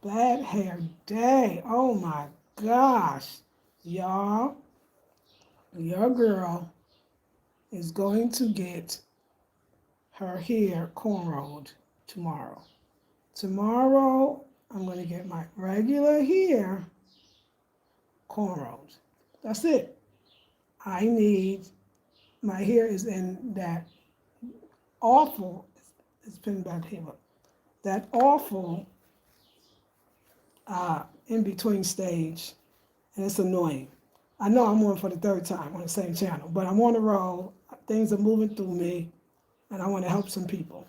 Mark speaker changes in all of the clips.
Speaker 1: Bad hair day. Oh my gosh. Y'all, your girl is going to get her hair cornrowed tomorrow. Tomorrow, I'm going to get my regular hair cornrowed. That's it. I need, my hair is in that awful, it's been back here, look, that awful in between stage, and it's annoying. I know I'm on for the third time on the same channel, but I'm on the roll. Things are moving through me, and I want to help some people.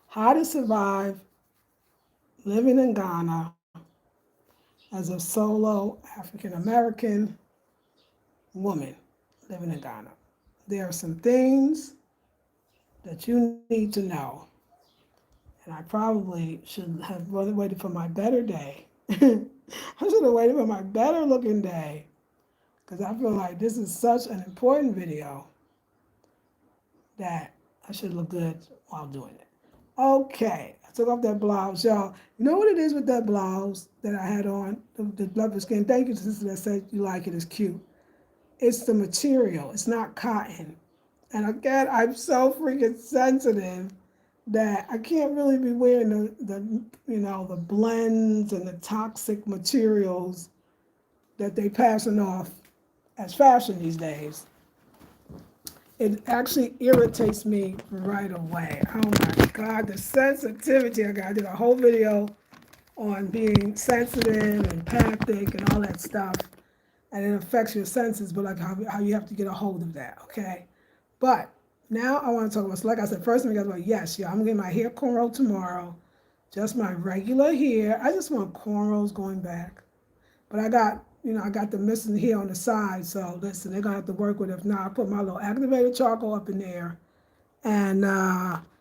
Speaker 1: How to survive living in Ghana as a solo African American woman living in Ghana. There are some things that you need to know, and I probably should have really waited for my better day. I should have waited for my better looking day because I feel like this is such an important video that I should look good while doing it. Okay, I took off that blouse, y'all. You know what it is with that blouse that I had on, the leopard skin? Thank you, sister, that said you like it. It's cute. It's the material. It's not cotton. And again, I'm so freaking sensitive that I can't really be wearing the blends and the toxic materials that they passing off as fashion these days. It actually irritates me right away. Oh my God, the sensitivity I got. I did a whole video on being sensitive and empathic and all that stuff. And it affects your senses, but like how you have to get a hold of that, okay? But now I want to talk about, so like I said, first thing I got about, yes, yeah, I'm getting my hair cornrow tomorrow. Just my regular hair. I just want cornrows going back. But I got the missing hair on the side, so listen, they're gonna have to work with it. If not, I put my little activated charcoal up in there and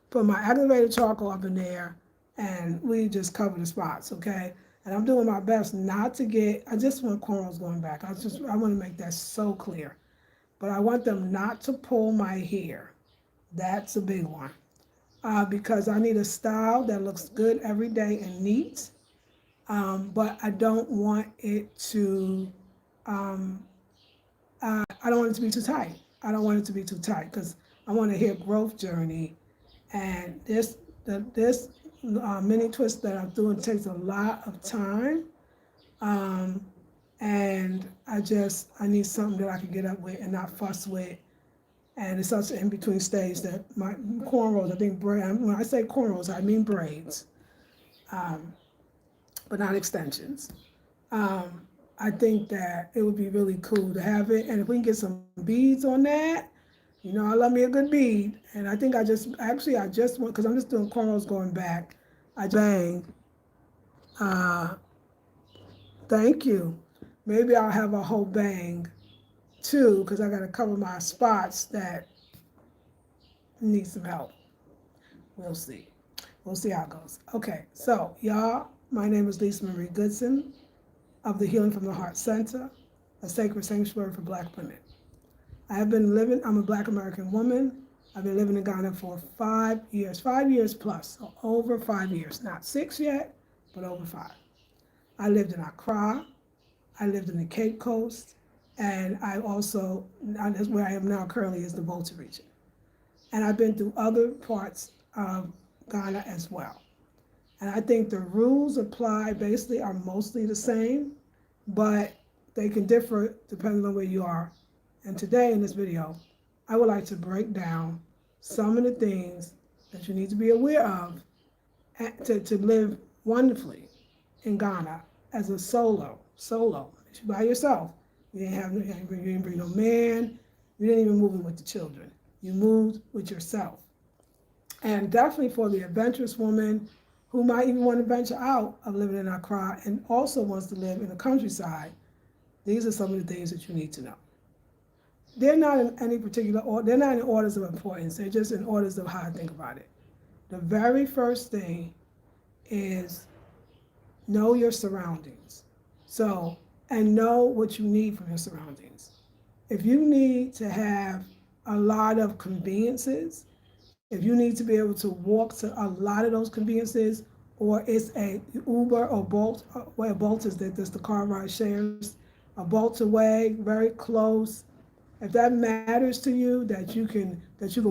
Speaker 1: put my activated charcoal up in there and we just cover the spots, okay? And I'm doing my best not to get, I just want cornrows going back. I want to make that so clear. But I want them not to pull my hair. That's a big one. Because I need a style that looks good every day and neat. But I don't want it to, I don't want it to be too tight. I don't want it to be too tight because I want to hit growth journey. And this mini twist that I'm doing takes a lot of time. Um, and I need something that I can get up with and not fuss with. And it's such an in between stage that my cornrows, I think when I say cornrows, I mean braids, um, but not extensions. Um, I think that it would be really cool to have it. And if we can get some beads on that, I love me a good bead. And I think I just want, because I'm just doing cornrows going back. I just bang. Uh, Thank you. Maybe I'll have a whole bang too, because I got to cover my spots that need some help. We'll see. We'll see how it goes. Okay, so y'all, my name is Lisa Marie Goodson of the Healing from the Heart Center, a sacred sanctuary for Black women. I'm a Black American woman. I've been living in Ghana for 5 years plus, so over 5 years. Not 6 yet, but over 5. I lived in Accra, I lived in the Cape Coast, and that's where I am now currently is the Volta region. And I've been through other parts of Ghana as well. And I think the rules applied basically are mostly the same, but they can differ depending on where you are. And today in this video, I would like to break down some of the things that you need to be aware of to live wonderfully in Ghana as a solo, by yourself. You didn't bring no man. You didn't even move in with the children. You moved with yourself. And definitely for the adventurous woman who might even want to venture out of living in Accra and also wants to live in the countryside, these are some of the things that you need to know. They're not in any particular order, they're not in orders of importance, they're just in orders of how I think about it. The very first thing is know your surroundings. So, and know what you need from your surroundings. If you need to have a lot of conveniences, if you need to be able to walk to a lot of those conveniences, or it's a Uber or Bolt. Well, Bolt is that the car ride shares. A Bolt away, very close. If that matters to you, that you can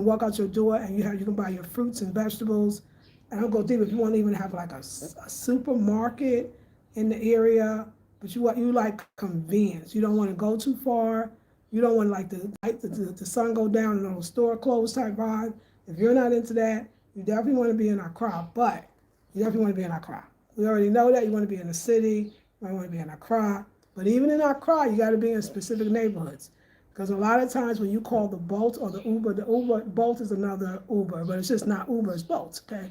Speaker 1: walk out your door and you can buy your fruits and vegetables. And I'll go deep if you want to even have like a supermarket in the area, but you like convenience. You don't want to go too far. You don't want like the sun go down and all the store closed type vibe. If you're not into that, you definitely want to be in our crowd. But you definitely want to be in our crowd. We already know that you want to be in the city. You want to be in our crowd. But even in our crowd, you got to be in specific neighborhoods. Because a lot of times when you call the Bolt or the Uber Bolt is another Uber, but it's just not Uber, it's Bolt, okay?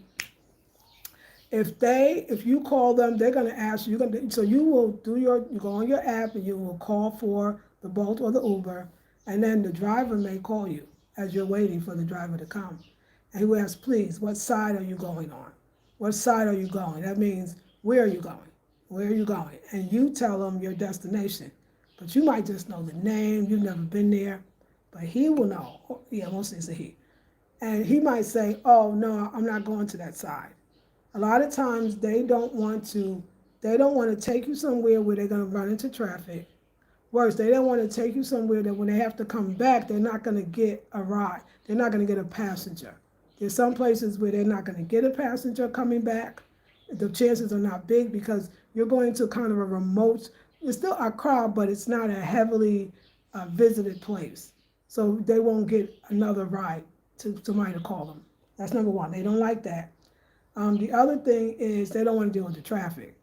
Speaker 1: If you call them, they're gonna ask you, so you go on your app and you will call for the Bolt or the Uber, and then the driver may call you as you're waiting for the driver to come. And he will ask, please, what side are you going on? What side are you going? That means, where are you going? Where are you going? And you tell them your destination. But you might just know the name, you've never been there, but he will know. Yeah, mostly it's a he. And he might say, oh, no, I'm not going to that side. A lot of times they don't want to take you somewhere where they're going to run into traffic. Worse, they don't want to take you somewhere that when they have to come back, they're not going to get a ride. They're not going to get a passenger. There's some places where they're not going to get a passenger coming back. The chances are not big because you're going to kind of a remote, it's still a crowd, but it's not a heavily visited place. So they won't get another ride to somebody to call them. That's number one. They don't like that. The other thing is they don't want to deal with the traffic.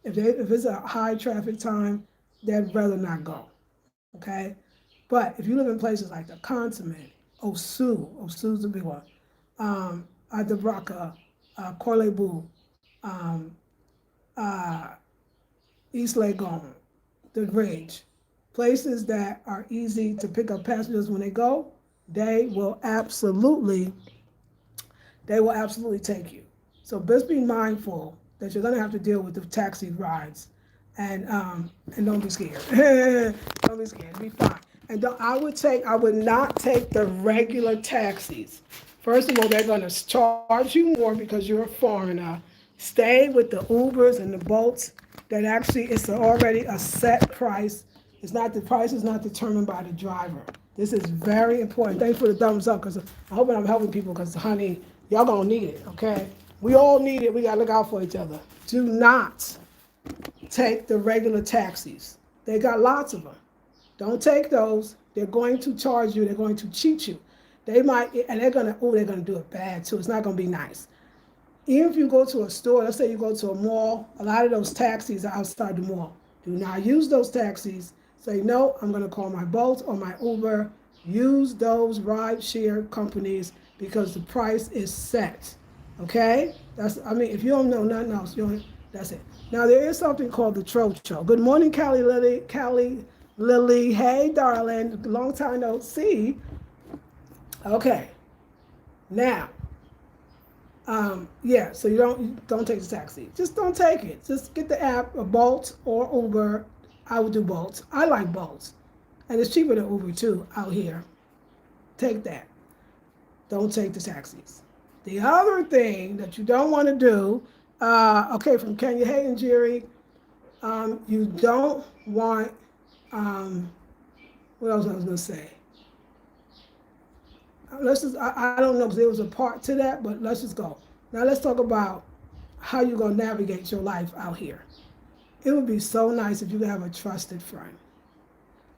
Speaker 1: If it's a high traffic time, they'd rather not go. Okay? But if you live in places like the continent, Osu's a big one, Adabraka, Corlebu, um, uh, East Legon, the Ridge, places that are easy to pick up passengers when they go, they will absolutely take you. So just be mindful that you're going to have to deal with the taxi rides, and don't be scared. Don't be scared. Be fine. And I would not take the regular taxis. First of all, they're going to charge you more because you're a foreigner. Stay with the Ubers and the Bolts. That actually it's already a set price. The price is not determined by the driver. This is very important. Thanks for the thumbs up because I hope I'm helping people because honey, y'all gonna need it. Okay, we all need it. We gotta look out for each other. Do not take the regular taxis. They got lots of them. Don't take those. They're going to charge you. They're going to cheat you. They might, and they're gonna do it bad too. It's not gonna be nice. Even if you go to a store, let's say you go to a mall, a lot of those taxis are outside the mall. Do not use those taxis. Say, no, I'm going to call my Bolt or my Uber. Use those ride share companies because the price is set. Okay? If you don't know nothing else, that's it. Now, there is something called the Trocho. Good morning, Callie Lily. Hey, darling. Long time no see. Okay. Now, so you don't take the taxi. Just don't take it. Just get the app, a Bolt or Uber. I would do Bolt. I like Bolts. And it's cheaper than Uber too out here. Take that. Don't take the taxis. The other thing that you don't want to do, from Kenya, hey and Jerry, you don't want, what else I was going to say? I don't know because there was a part to that, but let's just go. Now let's talk about how you're going to navigate your life out here. It would be so nice if you could have a trusted friend.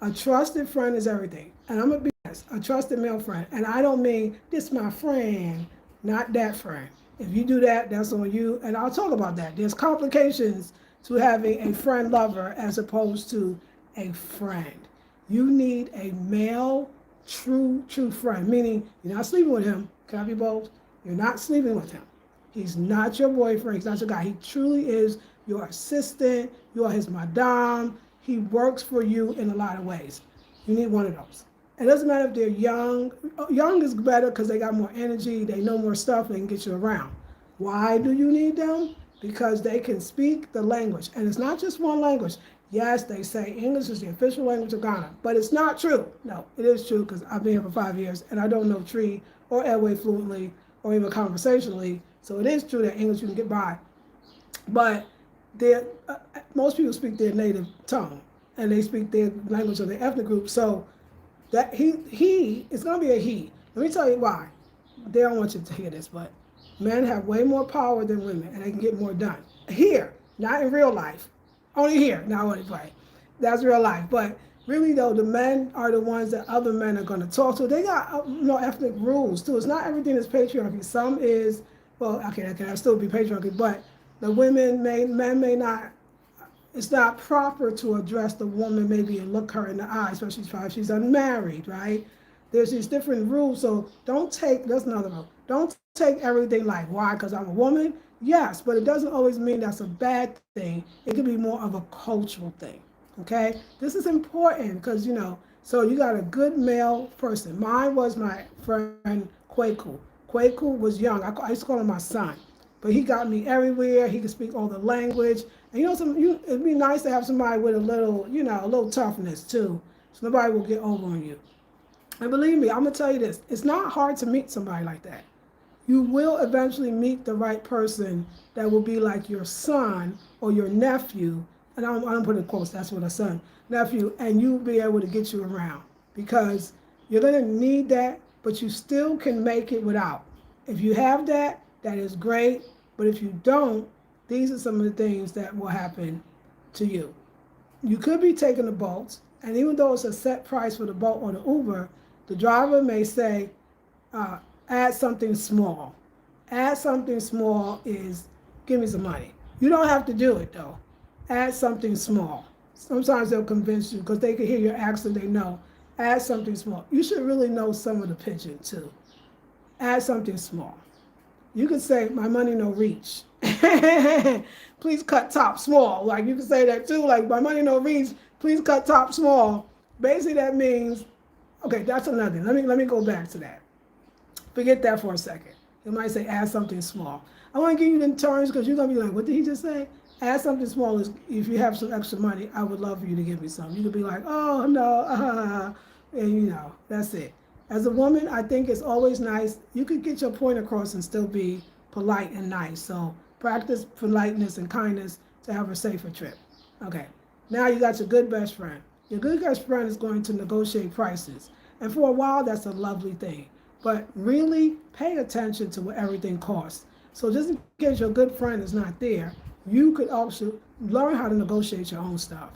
Speaker 1: A trusted friend is everything. And I'm going to be honest, a trusted male friend. And I don't mean this my friend, not that friend. If you do that, that's on you. And I'll talk about that. There's complications to having a friend lover as opposed to a friend. You need a male true friend, meaning you're not sleeping with him. Can I be bold? You're not sleeping with him. He's not your boyfriend. He's not your guy. He truly is your assistant. You are his madame. He works for you in a lot of ways. You need one of those. It doesn't matter if they're young. Young is better because they got more energy. They know more stuff. They can get you around. Why do you need them? Because they can speak the language. And it's not just one language. Yes, they say English is the official language of Ghana, but it's not true. No, it is true because I've been here for 5 years and I don't know Tree or Elway fluently or even conversationally. So it is true that English you can get by. but most people speak their native tongue, and they speak their language of their ethnic group. So that he it's gonna be a he. Let me tell you why. They don't want you to hear this, but men have way more power than women, and they can get more done here, not in real life. Only here, not only play. That's real life. But really, though, the men are the ones that other men are going to talk to. They got ethnic rules too. It's not everything is patriarchy. Some is, well, okay, that can still be patriarchy, but the men may not. It's not proper to address the woman maybe and look her in the eye, especially if she's unmarried, right? There's these different rules, so don't take, that's another rule. Don't take everything like, why, because I'm a woman? Yes, but it doesn't always mean that's a bad thing. It could be more of a cultural thing, okay? This is important because, so you got a good male person. Mine was my friend Kwaku. Kwaku was young. I used to call him my son. But he got me everywhere. He could speak all the language. And it'd be nice to have somebody with a little toughness too. So nobody will get over on you. And believe me, I'm going to tell you this. It's not hard to meet somebody like that. You will eventually meet the right person that will be like your son or your nephew. And I don't put it in quotes, that's what a son, nephew. And you'll be able to get you around. Because you're going to need that, but you still can make it without. If you have that, that is great. But if you don't, these are some of the things that will happen to you. You could be taking the Bolt, and even though it's a set price for the Bolt or the Uber, the driver may say, add something small. Add something small is give me some money. You don't have to do it though. Add something small. Sometimes they'll convince you because they can hear your accent, they know. Add something small. You should really know some of the pidgin too. Add something small. You could say, my money no reach. Please cut top small. Like you can say that too, like my money no reach, please cut top small. Basically that means, okay, that's another thing. Let me go back to that. Forget that for a second. You might say add something small. I want to give you the terms because you're going to be like, what did he just say? Add something small is if you have some extra money, I would love for you to give me some. You could be like, oh no, and that's it. As a woman, I think it's always nice. You could get your point across and still be polite and nice. So practice politeness and kindness to have a safer trip. Okay, now you got your good best friend. Your good best friend is going to negotiate prices. And for a while, that's a lovely thing. But really pay attention to what everything costs. So just in case your good friend is not there, you could also learn how to negotiate your own stuff.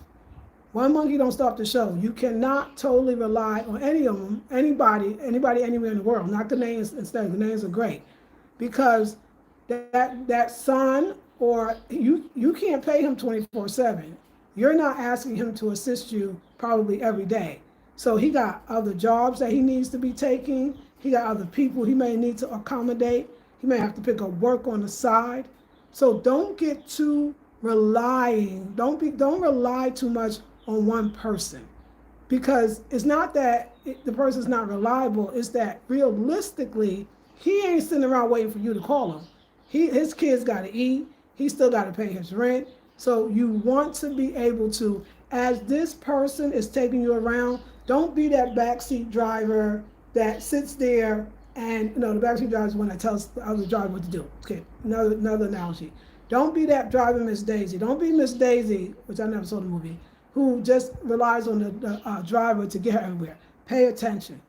Speaker 1: One monkey don't stop the show. You cannot totally rely on any of them, anybody anywhere in the world. Not the names instead. The names are great. Because that son, or you can't pay him 24/7. You're not asking him to assist you probably every day. So he got other jobs that he needs to be taking. He got other people he may need to accommodate. He may have to pick up work on the side. So don't get too relying. Don't rely too much on one person, because it's not that the person's not reliable. It's that realistically, he ain't sitting around waiting for you to call him. His kids got to eat. He still got to pay his rent. So you want to be able to, as this person is taking you around, don't be that backseat driver that sits there and, the backseat driver is one that tells the other driver what to do. Okay, another analogy. Don't be that driver, Miss Daisy. Don't be Miss Daisy, which I never saw the movie, who just relies on the driver to get her everywhere. Pay attention.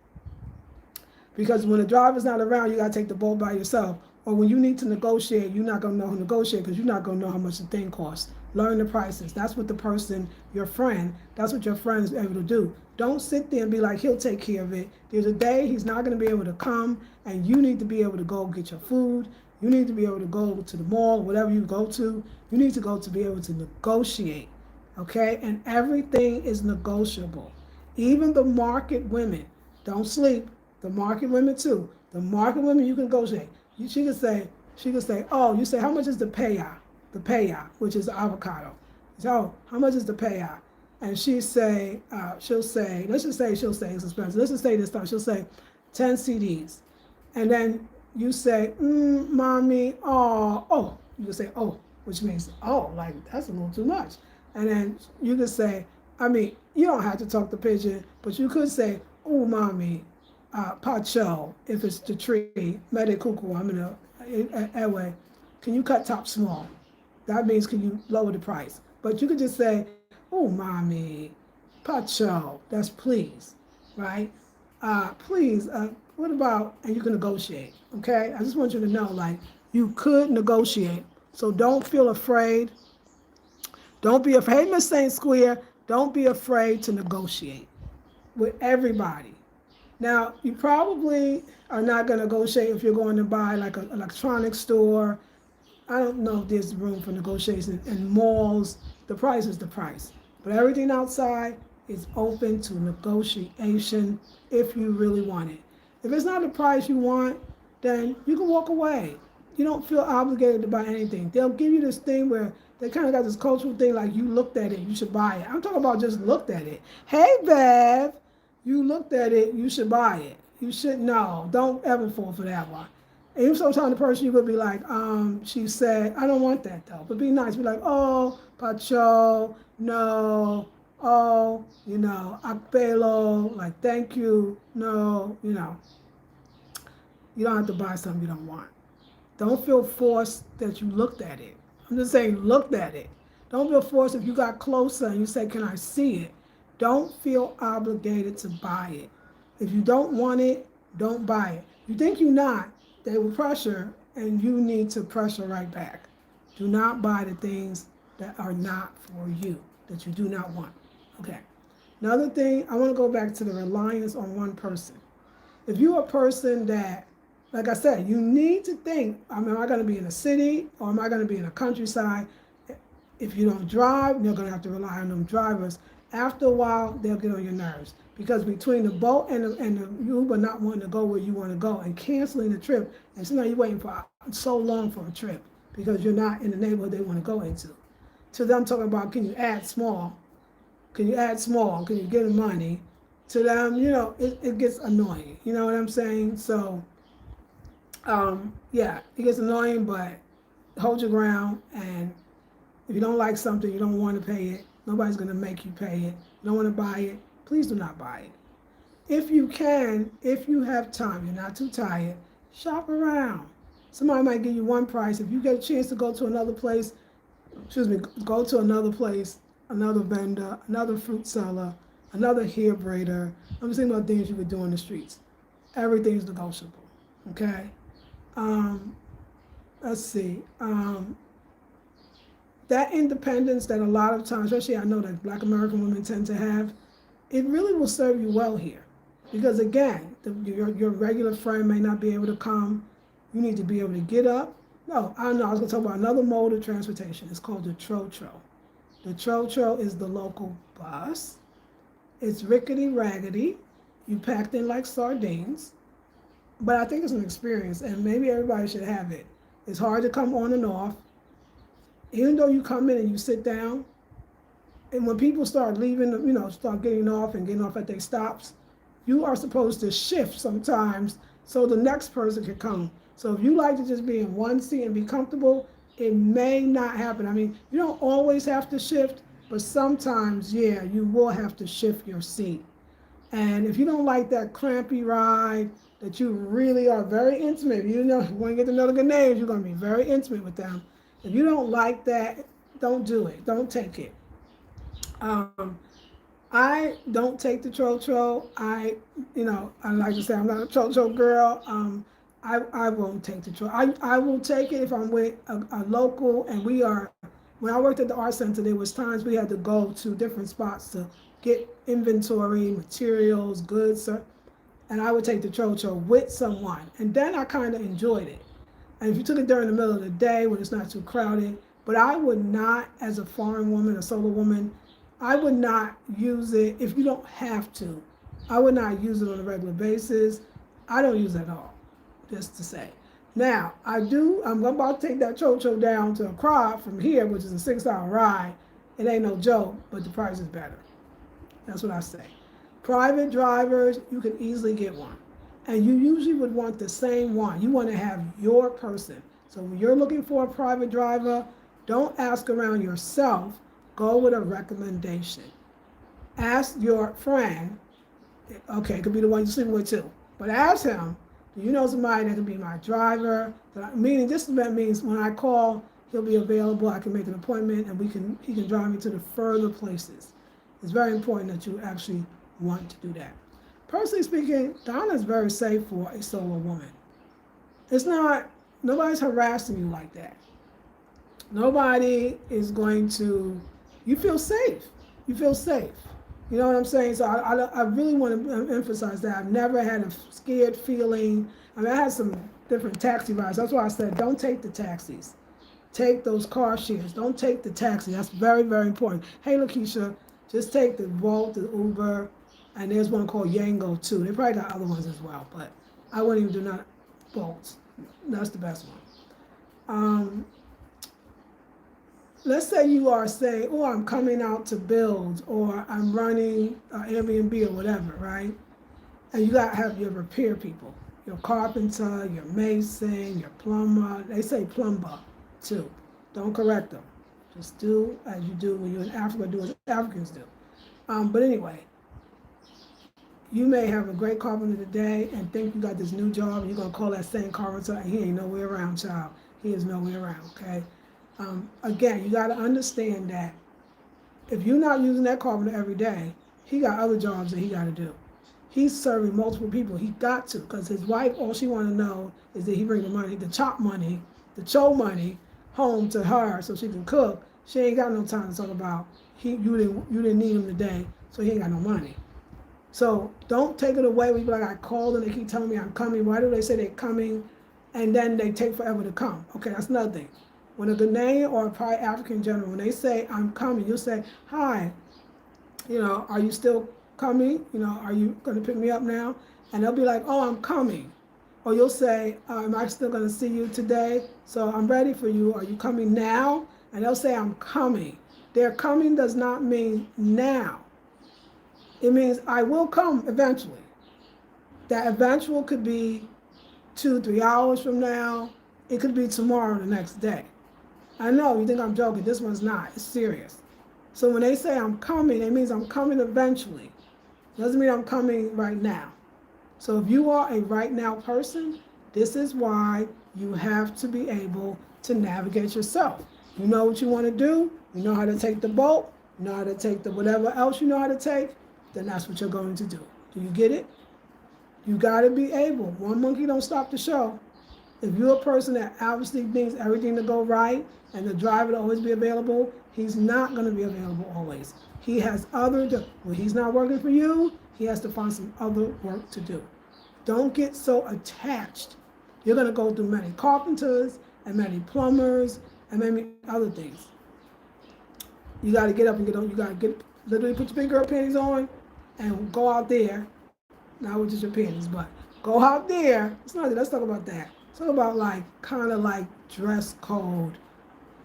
Speaker 1: Because when the driver's not around, you got to take the boat by yourself. Or when you need to negotiate, you're not going to know how to negotiate because you're not going to know how much the thing costs. Learn the prices. That's what the person, your friend, that's what your friend is able to do. Don't sit there and be like, he'll take care of it. There's a day he's not going to be able to come, and you need to be able to go get your food. You need to be able to go to the mall, whatever you go to. You need to go to be able to negotiate. Okay? And everything is negotiable. Even the market women. Don't sleep. The market women too. The market women, you can negotiate. She could say, oh, you say, how much is the payout? The payout, which is the avocado. So, how much is the payout? And she'll say, it's expensive. Let's just say this time, she'll say 10 CDs. And then you say, mommy, oh, you can say, oh, which means, oh, like, that's a little too much. And then you could say, you don't have to talk the pigeon, but you could say, oh, mommy, pacho, if it's the tree, mede cuckoo, anyway, can you cut top small? that means can you lower the price? But you could just say, oh, mommy, pacho, that's please, right? Please, what about, and you can negotiate, okay? I just want you to know, like, you could negotiate. So don't feel afraid. Don't be afraid. Hey, Miss St. Square, don't be afraid to negotiate with everybody. Now, you probably are not going to negotiate if you're going to buy like an electronics store. I don't know if there's room for negotiation in malls. The price is the price. But everything outside is open to negotiation if you really want it. If it's not the price you want, then you can walk away. You don't feel obligated to buy anything. They'll give you this thing where they kind of got this cultural thing like you looked at it, you should buy it. I'm talking about just looked at it. Hey, Bev, you looked at it, you should buy it. You should know. Don't ever fall for that one. And even sometimes the person you would be like, she said, I don't want that though. But be nice. Be like, oh, Pacho, no, oh, Akpelo, like thank you, no, you don't have to buy something you don't want. Don't feel forced that you looked at it. I'm just saying looked at it. Don't feel forced if you got closer and you say, can I see it? Don't feel obligated to buy it. If you don't want it, don't buy it. You think you're not, they will pressure and you need to pressure right back. Do not buy the things that are not for you, that you do not want. Okay. Another thing, I want to go back to the reliance on one person. If you're a person that, like I said, you need to think, am I going to be in a city or am I going to be in a countryside? If you don't drive, you're going to have to rely on them drivers. After a while, they'll get on your nerves. Because between the boat and the Uber not wanting to go where you want to go and canceling the trip, and sometimes you're waiting for so long for a trip because you're not in the neighborhood they want to go into. To them talking about, can you add small? Can you add small? Can you get them money? To them, it gets annoying. You know what I'm saying? So, yeah, it gets annoying, but hold your ground. And if you don't like something, you don't want to pay it, nobody's going to make you pay it. You don't want to buy it, please do not buy it. If you can, if you have time, you're not too tired, shop around. Somebody might give you one price. If you get a chance to go to another place, go to another place, another vendor, another fruit seller, another hair braider. I'm just thinking about things you could do on the streets. Everything's negotiable, okay? Let's see. That independence that a lot of times, especially I know that Black American women tend to have, it really will serve you well here. Because again, your regular friend may not be able to come. You need to be able to get up. No, I know, I was gonna talk about another mode of transportation. It's called the Tro-Tro. The Tro-Tro is the local bus. It's rickety raggedy. You packed in like sardines. But I think it's an experience and maybe everybody should have it. It's hard to come on and off. Even though you come in and you sit down, and when people start leaving, start getting off at their stops, you are supposed to shift sometimes so the next person can come. So if you like to just be in one seat and be comfortable, it may not happen. I mean, you don't always have to shift, but sometimes, yeah, you will have to shift your seat. And if you don't like that crampy ride, that you really are very intimate, when you get to know the good names, you're going to be very intimate with them. If you don't like that, don't do it. Don't take it. I don't take the Tro-Tro. I like to say I'm not a Tro-Tro girl. I won't take the Tro. I will take it if I'm with a local, and when I worked at the art center, there was times we had to go to different spots to get inventory, materials, goods, and I would take the Tro-Tro with someone. And then I kind of enjoyed it. And if you took it during the middle of the day when it's not too crowded, but I would not, as a foreign woman, a solo woman, I would not use it if you don't have to. I would not use it on a regular basis. I don't use it at all, just to say. Now, I'm about to take that Tro-Tro down to Accra from here, which is a 6-hour ride. It ain't no joke, but the price is better. That's what I say. Private drivers, you can easily get one. And you usually would want the same one. You want to have your person. So when you're looking for a private driver, don't ask around yourself. Go with a recommendation. Ask your friend. Okay, it could be the one you're sleeping with too. But ask him, do you know somebody that can be my driver? Meaning this event means when I call, he'll be available. I can make an appointment, and he can drive me to the further places. It's very important that you actually want to do that. Personally speaking, Donna is very safe for a solo woman. It's not, nobody's harassing you like that. Nobody is going to, you feel safe. You feel safe. You know what I'm saying? So I really want to emphasize that. I've never had a scared feeling. I mean, I had some different taxi rides. That's why I said, don't take the taxis. Take those car shares. Don't take the taxi. That's very, very important. Hey, Lakeisha, just take the Volt, the Uber, and there's one called Yango too. They probably got other ones as well, but I wouldn't even do not Bolts. That's the best one. Let's say you are saying, oh, I'm coming out to build, or I'm running Airbnb or whatever, right? And you got to have your repair people, your carpenter, your mason, your plumber. They say plumber too. Don't correct them. Just do as you do when you're in Africa, do as Africans do. But anyway, you may have a great carpenter today and think you got this new job, and you're going to call that same carpenter, and he ain't nowhere around, child. He is nowhere around, okay? Again, you got to understand that if you're not using that carpenter every day, he got other jobs that he got to do. He's serving multiple people. He got to, because his wife, all she want to know is that he bring the money, the chop money, the cho money home to her so she can cook. She ain't got no time to talk about you didn't need him today, so he ain't got no money. So don't take it away when you be like, I called and they keep telling me I'm coming. Why do they say they're coming and then they take forever to come? Okay, that's another thing. When a Ghanaian or probably African general, when they say I'm coming, you'll say, hi, are you still coming? Are you going to pick me up now? And they'll be like, oh, I'm coming. Or you'll say, am I still going to see you today? So I'm ready for you. Are you coming now? And they'll say, I'm coming. Their coming does not mean now. It means I will come eventually. That eventual could be 2-3 hours from now. It could be tomorrow or the next day. I know you think I'm joking. This one's not. It's serious. So when they say I'm coming, it means I'm coming eventually. Doesn't mean I'm coming right now. So if you are a right now person, this is why you have to be able to navigate yourself. You know what you want to do. You know how to take the boat. You know how to take the whatever else you know how to take. Then that's what you're going to do. Do you get it? You got to be able. One monkey don't stop the show. If you're a person that obviously needs everything to go right and the driver to always be available, he's not going to be available always. He has when he's not working for you, he has to find some other work to do. Don't get so attached. You're going to go through many carpenters and many plumbers and many other things. You got to get up and get on. You got to literally put your big girl panties on and go out there. Not with just your panties, but go out there. Let's talk about that. Let's talk about kind of dress code.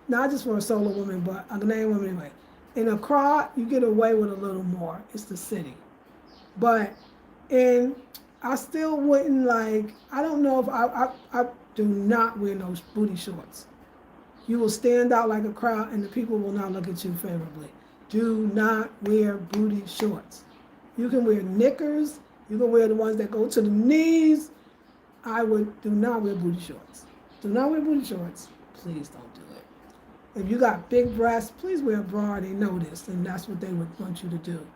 Speaker 1: Not just for a solo woman, but a Ghanaian woman anyway. In Accra, you get away with a little more. It's the city. But I still wouldn't I don't know if I do not wear those booty shorts. You will stand out like a crowd and the people will not look at you favorably. Do not wear booty shorts. You can wear knickers. You can wear the ones that go to the knees. Do not wear booty shorts. Do not wear booty shorts. Please don't do it. If you got big breasts, please wear a bra. They know this, and that's what they would want you to do.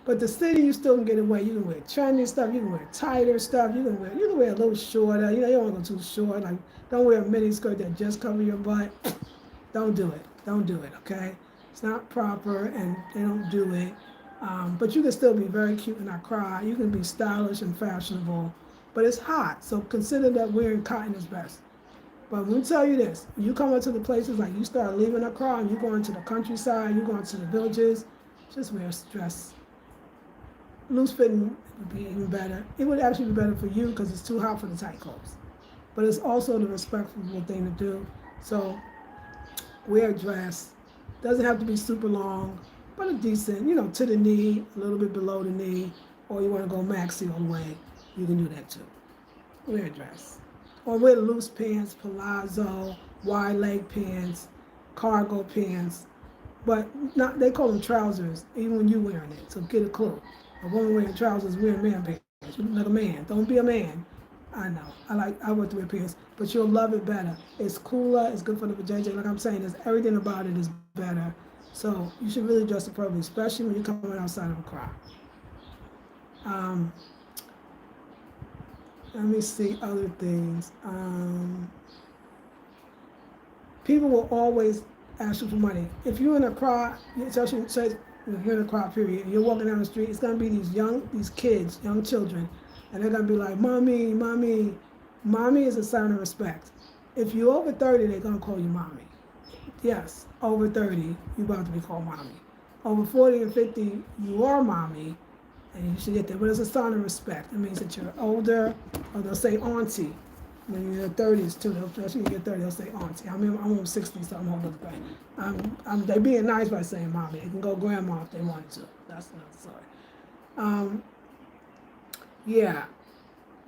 Speaker 1: But the city, you still can get away. You can wear trendy stuff. You can wear tighter stuff. You can wear a little shorter. You don't want to go too short. Don't wear a mini skirt that just cover your butt. Don't do it. Don't do it, okay? It's not proper, and they don't do it. But you can still be very cute and not cry. You can be stylish and fashionable. But it's hot, so consider that wearing cotton is best. But let me tell you this. When you come up to the places, you start leaving Accra and you go into the countryside, you go into the villages, just wear a dress. Loose fitting would be even better. It would actually be better for you because it's too hot for the tight clothes. But it's also the respectful thing to do. So wear a dress. Doesn't have to be super long, but a decent, to the knee, a little bit below the knee, or you want to go maxi all the way, you can do that too. Wear a dress. Or wear loose pants, palazzo, wide leg pants, cargo pants, but they call them trousers, even when you're wearing it, so get a clue. A woman wearing trousers wearing man pants. You look like a man. Don't be a man. I know. I work with peers, but you'll love it better. It's cooler. It's good for the vajayjay. Like I'm saying, there's everything about it is better. So you should really dress appropriately, especially when you're coming outside of a crowd. Um, Let me see other things. People will always ask you for money. If you're in a crowd, especially say if you're in a crowd period, and you're walking down the street, it's gonna be these kids, young children, and they're gonna be like, "Mommy, mommy." Mommy is a sign of respect. If you're over 30, they're gonna call you mommy. Yes, over 30, you're about to be called mommy. Over 40 and 50, you are mommy, and you should get that. But it's a sign of respect. It means that you're older, or they'll say auntie. When you're in your 30s too, especially when you get 30, they'll say auntie. I mean, I'm almost 60, so I'm older than they're being nice by saying mommy. They can go grandma if they wanted to. That's another story. Yeah,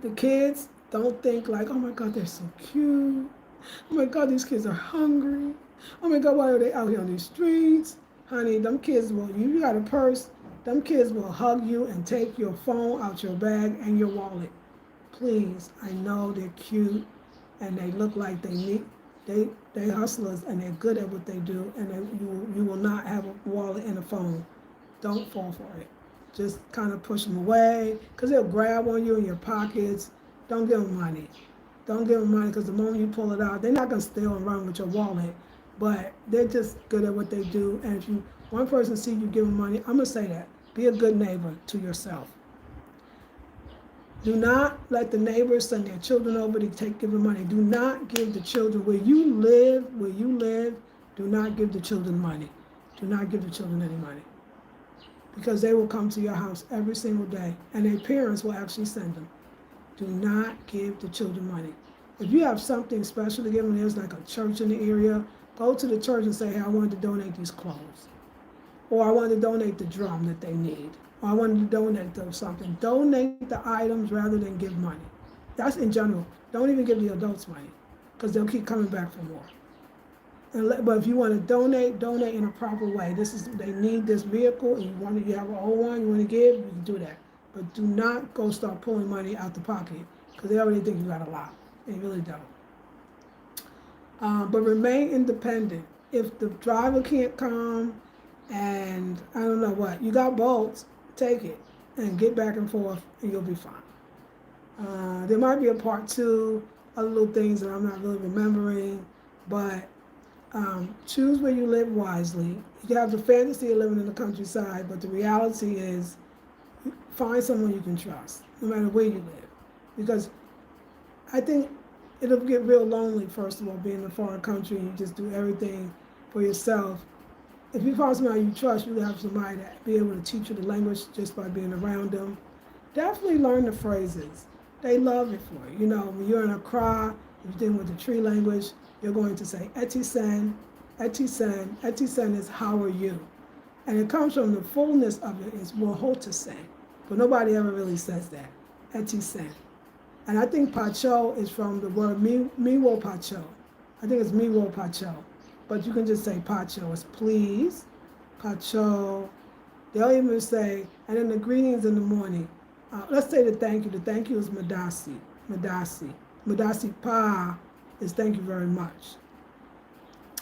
Speaker 1: the kids don't think like, oh my God, they're so cute. Oh my God, these kids are hungry. Oh my God, why are they out here on these streets? Honey, them kids will, you got a purse, them kids will hug you and take your phone out your bag and your wallet. Please, I know they're cute and they look like they hustlers and they're good at what they do, and you will not have a wallet and a phone. Don't fall for it. Just kind of push them away, because they'll grab on you in your pockets. Don't give them money. Don't give them money, because the moment you pull it out, they're not going to steal and run with your wallet, but they're just good at what they do. And if one person see you give them money, I'm going to say that. Be a good neighbor to yourself. Do not let the neighbors send their children over to give them money. Do not give the children where you live, do not give the children money. Do not give the children any money. Because they will come to your house every single day, and their parents will actually send them. Do not give the children money. If you have something special to give them, there's like a church in the area, go to the church and say, hey, I wanted to donate these clothes. Or I wanted to donate the drum that they need. Or I wanted to donate them something. Donate the items rather than give money. That's in general. Don't even give the adults money, because they'll keep coming back for more. But if you want to donate in a proper way. They need this vehicle, and you have an old one you want to give, you can do that. But do not go start pulling money out the pocket, because they already think you got a lot. They really don't. But remain independent. If the driver can't come, and I don't know what, you got bolts, take it and get back and forth, and you'll be fine. There might be a part two, other little things that I'm not really remembering, but choose where you live wisely. You have the fantasy of living in the countryside, but the reality is find someone you can trust, no matter where you live. Because I think it'll get real lonely, first of all, being in a foreign country and you just do everything for yourself. If you find somebody you trust, you have somebody that be able to teach you the language just by being around them. Definitely learn the phrases. They love it for you. You know, when you're in a crowd, if you're dealing with the tree language, you're going to say etisen, etisen. Etisen is how are you? And it comes from the fullness of it is wohotisen. But nobody ever really says that. Etisen. And I think pacho is from the word miwo pacho. I think it's miwo pacho. But you can just say pacho. It's please, pacho. They'll even say, and then the greetings in the morning. Let's say the thank you. The thank you is madasi. Madasi. Madasi pa is thank you very much.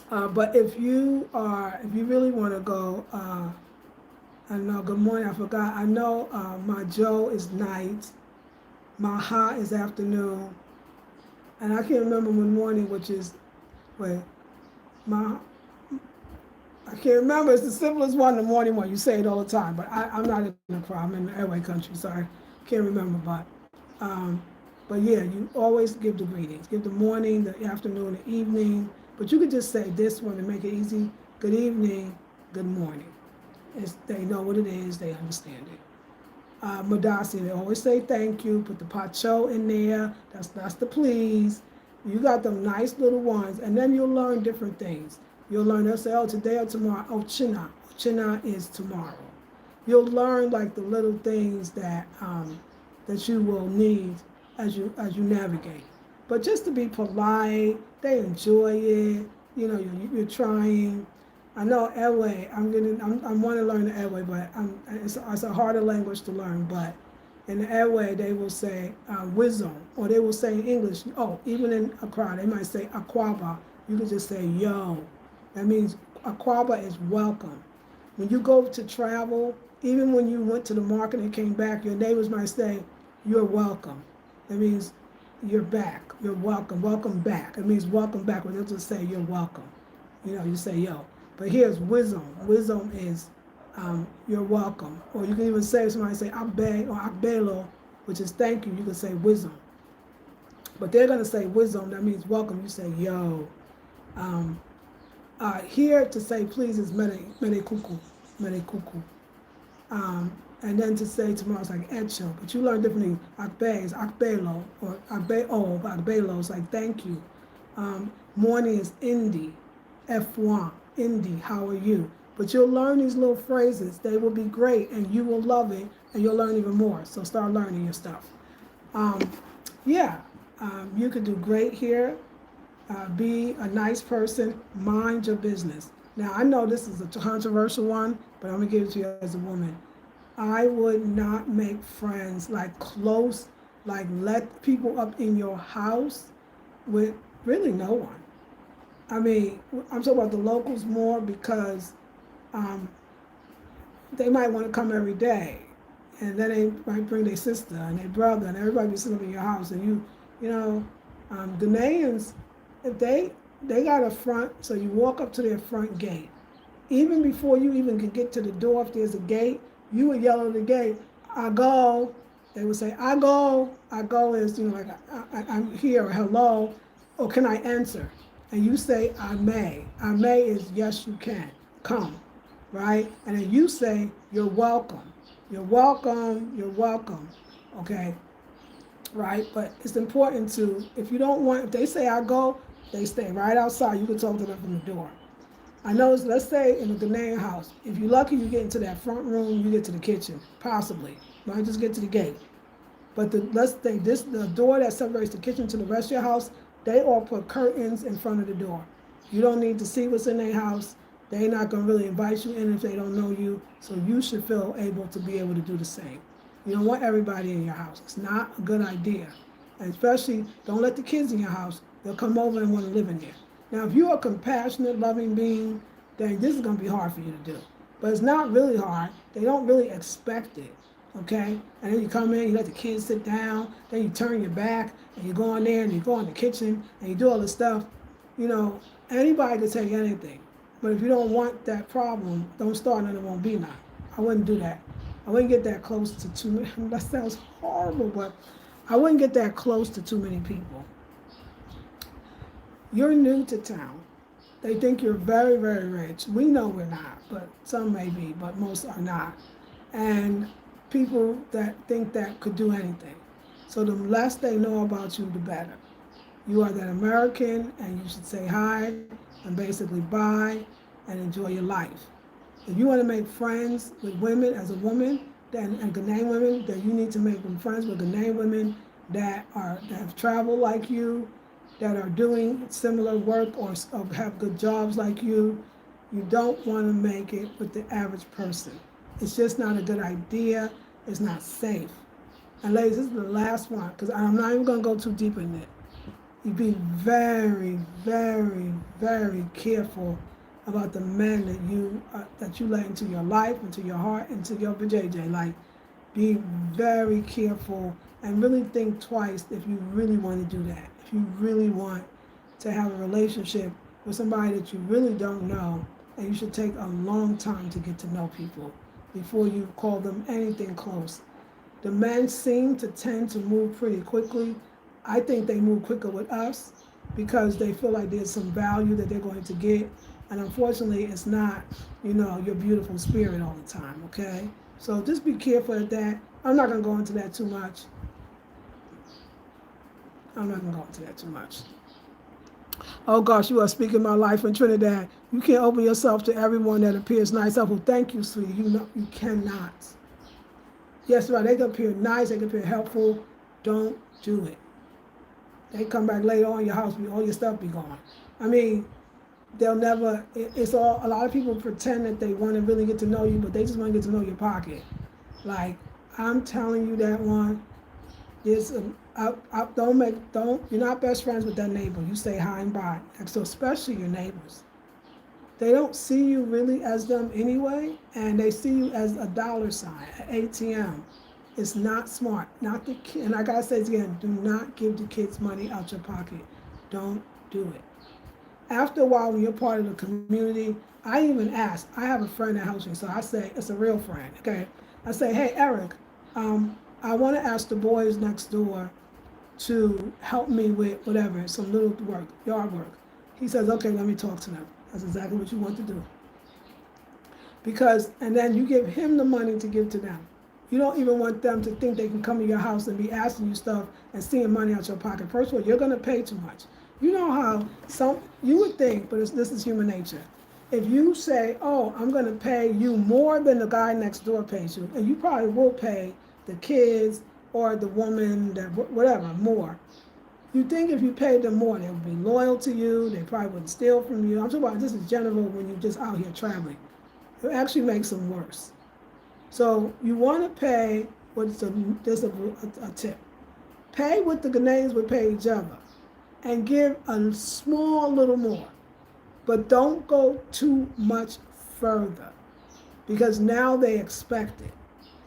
Speaker 1: But if you really want to go, I know, good morning, I forgot. I know my Joe is night, my ha is afternoon, and I can't remember when morning, which is, I can't remember. It's the simplest one, the morning one. You say it all the time, but I'm not in the crowd. I'm in the airway country, so I can't remember. But yeah, you always give the greetings. Give the morning, the afternoon, the evening. But you could just say this one to make it easy. Good evening, good morning. They know what it is. They understand it. Madasi, they always say thank you. Put the pacho in there. That's the please. You got them nice little ones, and then you'll learn different things. You'll learn, they'll say, oh, today or tomorrow. Oh, china. China is tomorrow. You'll learn like the little things that you will need as you navigate. But just to be polite, they enjoy it. You know, you're trying. I know airway. I want to learn the airway, but it's a harder language to learn. But In the airway, they will say wisdom, or they will say in English, oh, even in Accra, they might say akwaba. You can just say yo. That means akwaba is welcome. When you go to travel, even when you went to the market and came back, your neighbors might say, you're welcome. That means you're back. You're welcome. Welcome back. It means welcome back. When they'll just say you're welcome. You know, you say yo. But here's wisdom. Wisdom is you're welcome. Or you can even say, somebody say akbe or akbelo, which is thank you. You can say wisdom. But they're going to say wisdom. That means welcome. You say yo. Um, Here to say please is mene kuku. Mene kuku. And then to say tomorrow is like echo, but you learn differently. Akbe is akbelo, or akbelo is like thank you. Morning is indi, F1, indi, how are you? But you'll learn these little phrases. They will be great, and you will love it, and you'll learn even more. So start learning your stuff. Yeah, you can do great here. Be a nice person. Mind your business. Now, I know this is a controversial one, but I'm going to give it to you as a woman. I would not make friends like close, like let people up in your house with really no one. I mean, I'm talking about the locals more because they might want to come every day, and then they might bring their sister and their brother, and everybody be sitting up in your house, and you know, Ghanaians, if they got a front, so you walk up to their front gate. Even before you even can get to the door, if there's a gate, you would yell at the gate, I go. They would say, I go. I go is, you know, like, I'm here, or hello, or can I enter? And you say, I may. I may is yes, you can. Come, right? And then you say, you're welcome. You're welcome. You're welcome. Okay? Right? But it's important to, if you don't want, if they say I go, they stay right outside. You can talk to them from the door. I know, let's say in a Ghanaian house, if you're lucky, you get into that front room, you get to the kitchen, possibly. You might just get to the gate. But let's say the door that separates the kitchen to the rest of your house, they all put curtains in front of the door. You don't need to see what's in their house. They're not going to really invite you in if they don't know you. So you should feel able to be able to do the same. You don't want everybody in your house. It's not a good idea. And especially, don't let the kids in your house. They'll come over and want to live in there. Now, if you're a compassionate, loving being, then this is going to be hard for you to do. But it's not really hard. They don't really expect it, okay? And then you come in, you let the kids sit down, then you turn your back, and you go in there, and you go in the kitchen, and you do all this stuff. You know, anybody can take anything. But if you don't want that problem, don't start and it won't be none. I wouldn't do that. I wouldn't get that close to too many. That sounds horrible, but I wouldn't get that close to too many people. You're new to town. They think you're very, very rich. We know we're not, but some may be, but most are not. And people that think that could do anything. So the less they know about you, the better. You are that American, and you should say hi and basically bye and enjoy your life. If you want to make friends with women as a woman, then and Ghanaian women, then you need to make them friends with Ghanaian women that have traveled like you, that are doing similar work or have good jobs like you. You don't want to make it with the average person. It's just not a good idea. It's not safe. And ladies, this is the last one, because I'm not even going to go too deep in it. You be very, very, very careful about the men that you let into your life, into your heart, into your vajayjay. Like, be very careful and really think twice if you really want to do that. If you really want to have a relationship with somebody that you really don't know, and you should take a long time to get to know people before you call them anything close. The men seem to tend to move pretty quickly. I think they move quicker with us because they feel like there's some value that they're going to get. And unfortunately, it's not, your beautiful spirit all the time, okay? So just be careful of that. I'm not going to go into that too much. Oh gosh, you are speaking my life in Trinidad. You can't open yourself to everyone that appears nice. Oh, thank you, sweetie. You cannot. Yes, right. They can appear nice. They can appear helpful. Don't do it. They come back later on, your house, all your stuff be gone. I mean, they'll never. It's all. A lot of people pretend that they want to really get to know you, but they just want to get to know your pocket. Like, I'm telling you that one is you're not best friends with that neighbor. You say hi and bye. So especially your neighbors. They don't see you really as them anyway, and they see you as a dollar sign, an ATM. It's not smart. Not the kid. And I gotta say it again: do not give the kids money out your pocket. Don't do it. After a while, when you're part of the community, I even ask. I have a friend that helps me, so I say it's a real friend. Okay, I say, hey Eric, I want to ask the boys next door to help me with whatever, some little work, yard work. He says, okay, let me talk to them. That's exactly what you want to do. Because, and then you give him the money to give to them. You don't even want them to think they can come to your house and be asking you stuff and seeing money out your pocket. First of all, you're going to pay too much. You know how you would think, but this is human nature. If you say, oh, I'm going to pay you more than the guy next door pays you, and you probably will pay the kids or the woman, that whatever, more. You think if you paid them more, they would be loyal to you, they probably wouldn't steal from you. I'm talking about this is general when you're just out here traveling. It actually makes them worse. So you want to pay what's a tip. Pay what the Ghanaians would pay each other and give a small little more. But don't go too much further because now they expect it.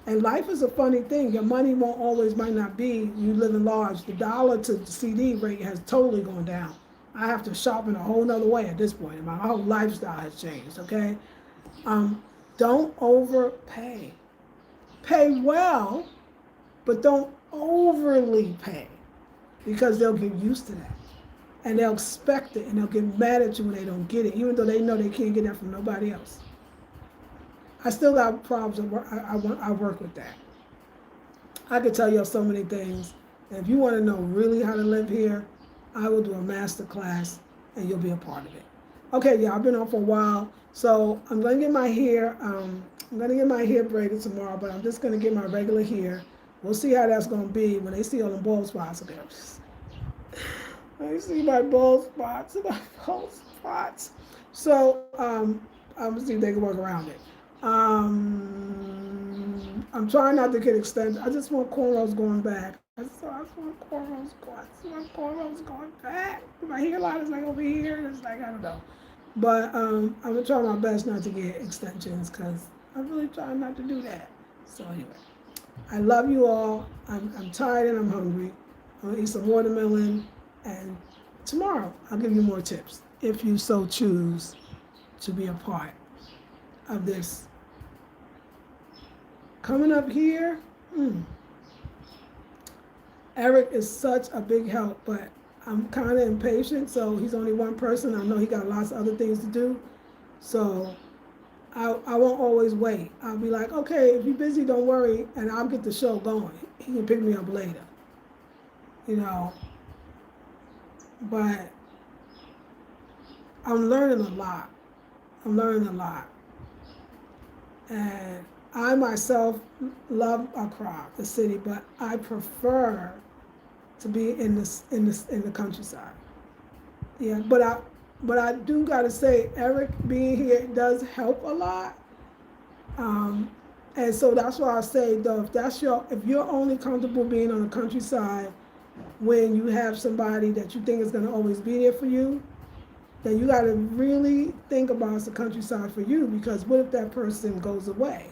Speaker 1: And life is a funny thing. Your money might not be, you living large. The dollar to the CD rate has totally gone down. I have to shop in a whole nother way at this point. My whole lifestyle has changed, okay? Don't overpay. Pay well, but don't overly pay because they'll get used to that. And they'll expect it and they'll get mad at you when they don't get it, even though they know they can't get that from nobody else. I still got problems. I work with that. I could tell you so many things. And if you want to know really how to live here, I will do a master class and you'll be a part of it. Okay, yeah, I've been on for a while. So I'm going to get my hair, braided tomorrow, but I'm just going to get my regular hair. We'll see how that's going to be when they see all the bald spots. Okay, I see my bald spots. So I'm going to see if they can work around it. I'm trying not to get extended. I just want cornrows going back. I just want cornrows going back. My hairline is like over here. It's like, I don't know. But I'm going to try my best not to get extensions because I'm really trying not to do that. So anyway, I love you all. I'm tired and I'm hungry. I'm going to eat some watermelon. And tomorrow I'll give you more tips if you so choose to be a part of this. Coming up here, Eric is such a big help, but I'm kind of impatient, so he's only one person. I know he got lots of other things to do, so I won't always wait. I'll be like, okay, if you're busy, don't worry, and I'll get the show going. He can pick me up later, but I'm learning a lot. And I myself love Accra, the city, but I prefer to be in the countryside. Yeah, but I do gotta say, Eric being here does help a lot. And so that's why I say though, if you're only comfortable being on the countryside when you have somebody that you think is gonna always be there for you, then you gotta really think about the countryside for you, because what if that person goes away,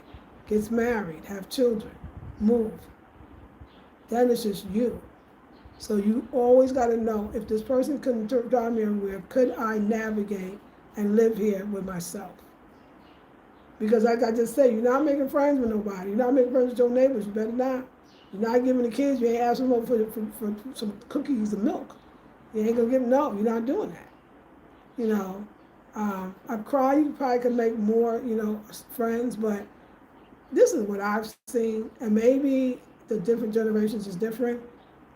Speaker 1: gets married, have children, move? Then it's just you. So you always gotta know, if this person couldn't drive me everywhere, could I navigate and live here with myself? Because like I just said, you're not making friends with nobody. You're not making friends with your neighbors. You better not. You're not giving the kids, you ain't asking them for some cookies and milk. You ain't gonna give them, no, you're not doing that. Accra, you probably could make more, friends, but this is what I've seen, and maybe the different generations is different.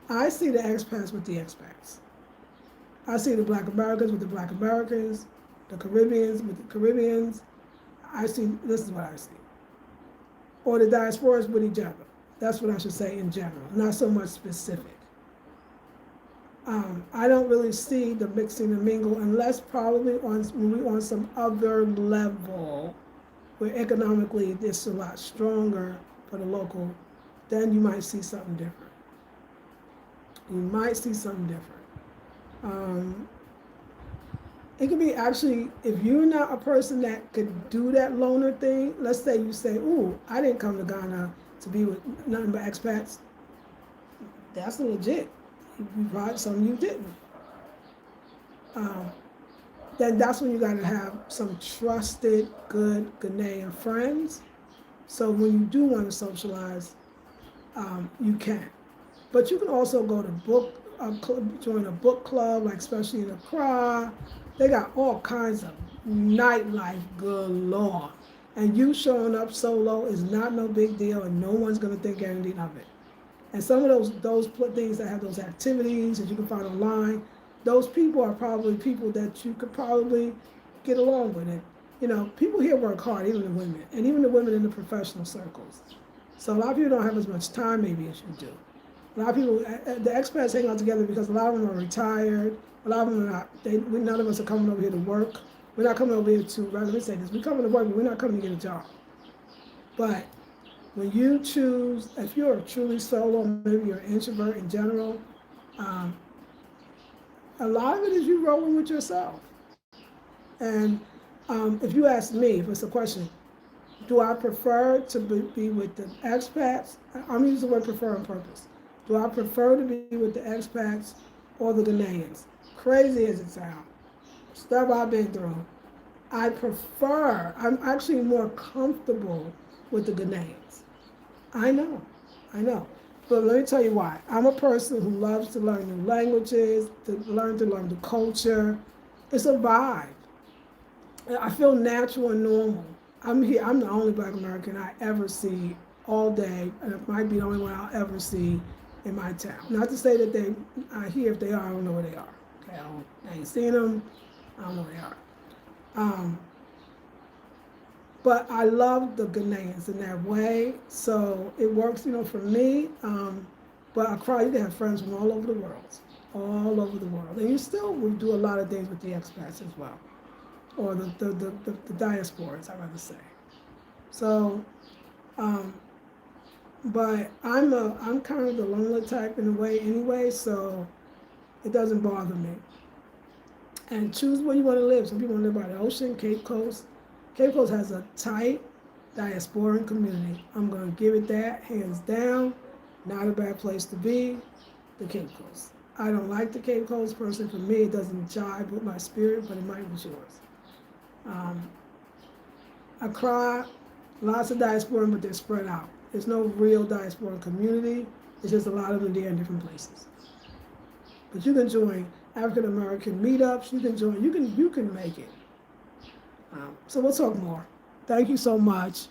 Speaker 1: I see the expats with the expats. I see the Black Americans with the Black Americans, the Caribbeans with the Caribbeans. This is what I see. Or the diasporas with each other. That's what I should say in general, not so much specific. I don't really see the mixing and mingle unless probably when we're on some other level where economically it's a lot stronger for the local then you might see something different. You might see something different. It could be actually, if you're not a person that could do that loner thing, let's say you say, ooh, I didn't come to Ghana to be with nothing but expats. That's legit. You brought something you didn't. Then that's when you got to have some trusted, good Ghanaian friends. So when you do want to socialize, you can. But you can also go to join a book club, like especially in Accra. They got all kinds of nightlife galore. And you showing up solo is not no big deal, and no one's going to think anything of it. And some of those things that have those activities that you can find online, those people are probably people that you could probably get along with. And, you know, people here work hard, even the women, and even the women in the professional circles. So a lot of people don't have as much time maybe as you do. A lot of people, the expats hang out together because a lot of them are retired. A lot of them are not, none of us are coming over here to work. We're not coming over here to, rather me say this, we're coming to work, but we're not coming to get a job. But when you choose, if you're truly solo, maybe you're an introvert in general, a lot of it is you rolling with yourself. And if you ask me, if it's a question, do I prefer to be with the expats? I'm using the word prefer on purpose. Do I prefer to be with the expats or the Ghanaians? Crazy as it sounds, stuff I've been through. I'm actually more comfortable with the Ghanaians. I know. But let me tell you why. I'm a person who loves to learn new languages, to learn the culture. It's a vibe. I feel natural and normal. I'm here. I'm the only Black American I ever see all day, and it might be the only one I'll ever see in my town. Not to say that they are here. If they are, I don't know where they are. Okay, I ain't seen them. I don't know where they are. But I love the Ghanaians in that way, so it works, you know, for me. But Accra, you can have friends from all over the world, and you still will do a lot of things with the expats as well, or the diasporas, I'd rather say. So, but I'm kind of the lonely type in a way anyway, so it doesn't bother me. And choose where you want to live. Some people want to live by the ocean, Cape Coast. Cape Coast has a tight diasporan community. I'm going to give it that, hands down. Not a bad place to be, the Cape Coast. I don't like the Cape Coast personally. For me, it doesn't jive with my spirit, but it might be yours. Accra, lots of diasporan, but they're spread out. There's no real diasporan community. It's just a lot of them there in different places. But you can join African American meetups. You can make it. So we'll talk more. Thank you so much.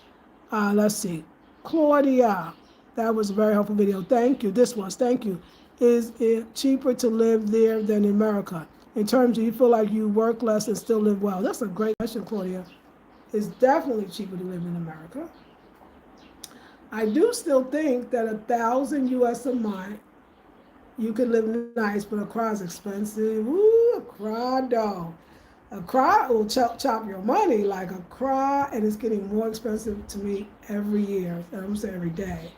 Speaker 1: Let's see. Claudia, that was a very helpful video. Thank you. Thank you. Is it cheaper to live there than in America? In terms of you feel like you work less and still live well? That's a great question, Claudia. It's definitely cheaper to live in America. I do still think that $1,000 US a month, you could live nice, but Accra is expensive. Ooh, Accra, though. Accra will chop your money like Accra, and it's getting more expensive to me every year. And I'm saying every day.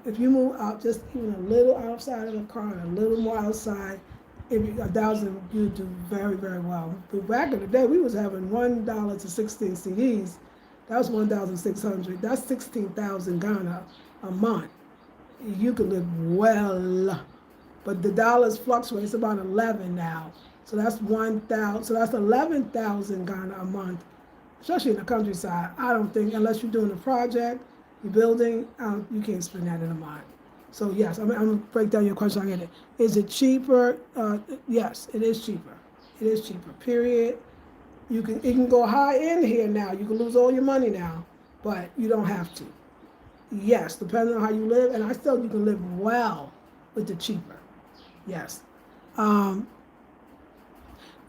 Speaker 1: If you move out just even a little outside of Accra and a little more outside, if you, 1,000, you do very, very well. But back in the day, we was having $1 to 16 CDs. That was 1,600. That's 16,000 Ghana a month. You could live well, but the dollars fluctuate. It's about 11 now. So that's 1,000. So that's 11,000 Ghana a month, especially in the countryside. I don't think, unless you're doing a project, you're building, you can't spend that in a month. So yes, I'm gonna break down your question. I get it. Is it cheaper? Yes, it is cheaper. It is cheaper. Period. It can go high in here now. You can lose all your money now, but you don't have to. Yes, depending on how you live, and I still you can live well with the cheaper. Yes.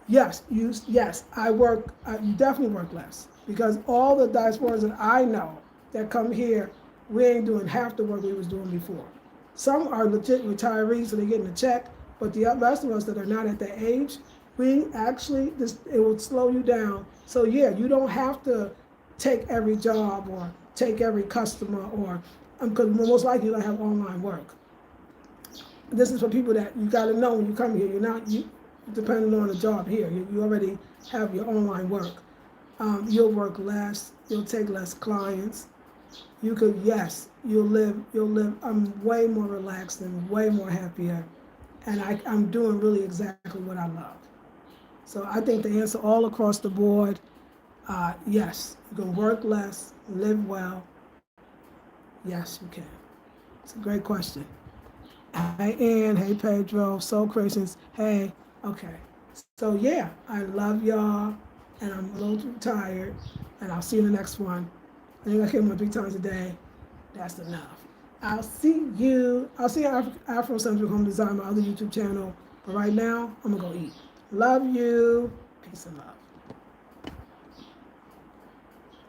Speaker 1: Yes, I work, you definitely work less, because all the diasporas that I know that come here, we ain't doing half the work we was doing before. Some are legit retirees, so they're getting a check, but the rest of us that are not at that age, we actually, it will slow you down. So yeah, you don't have to take every job or take every customer or because most likely you're gonna have online work. This is for people that you got to know when you come here. You're not you depending on a job here. You already have your online work. You'll work less. You'll take less clients. You could, yes, you'll live. I'm way more relaxed and way more happier, and I'm doing really exactly what I love. So I think the answer all across the board, yes, you can work less, live well. Yes, you can. It's a great question. Hey Ann, hey Pedro, Soul Creations, hey, okay. So yeah, I love y'all, and I'm a little too tired, and I'll see you in the next one. I think I came on 3 times a day. That's enough. I'll see you. I'll see you at Afrocentric Home Design, my other YouTube channel. But right now, I'm gonna go eat. Love you. Peace and love.